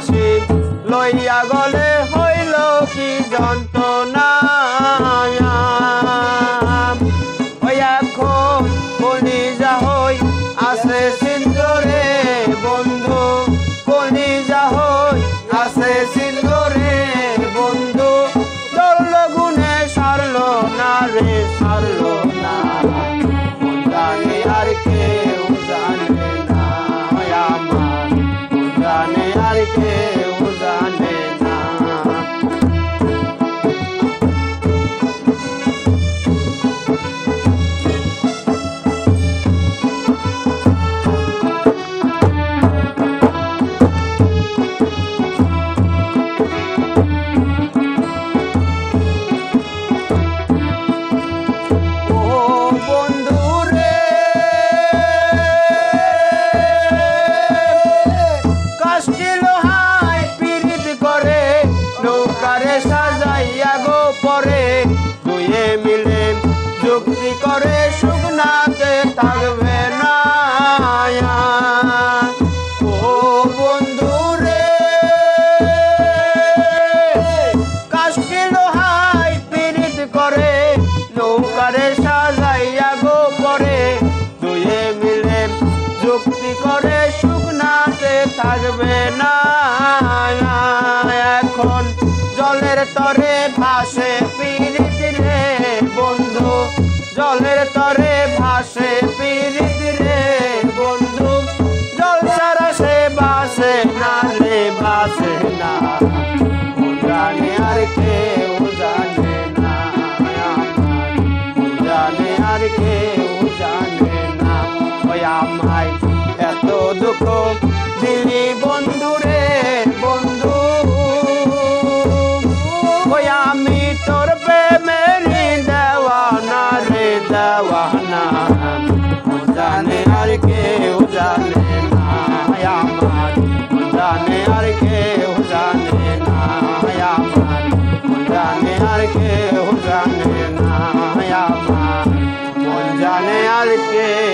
ফাঁসি লইয়া গলে হইল কি যন্ত্রণা ওই এখন কলিজা হই আছে সিন্দুরে বন্ধু কলিজা হই আছে সিন্দুরে বন্ধু ধরল গুনে সারলো না রে সারলো না জানে আর কেউ জানে না আমার জানে আর কেউ জানে না সাজাইয়া গো পরে দুয়ে মিলে যুক্তি করে শুকনাতে থাকবে না ও বন্ধু রে কাষ্টি লোহাই পীড়িত করে নৌকারে সাজাইয়া গো পরে দুয়ে মিলে যুক্তি করে শুকনাতে থাকবে না এখন জলের তরে ভাসে পীড়িত রে বন্ধু জলের তরে ভাসে পীড়িত রে বন্ধু জল ছাড়া সে বাসে না রে বাসে না জানে আর কেউ জানে না জানে আর কেউ জানে না ওই আমায় এত দুঃখ দিলি বন্ধু রে বন্ধু আমি তোর প্রেমেরি দেওয়ানা রে দেওয়ানা জানে আর কেউ জানে না আমার জানে আর কেউ জানে না আমার জানে আর কেউ জানে না আমার জানে আর কেউ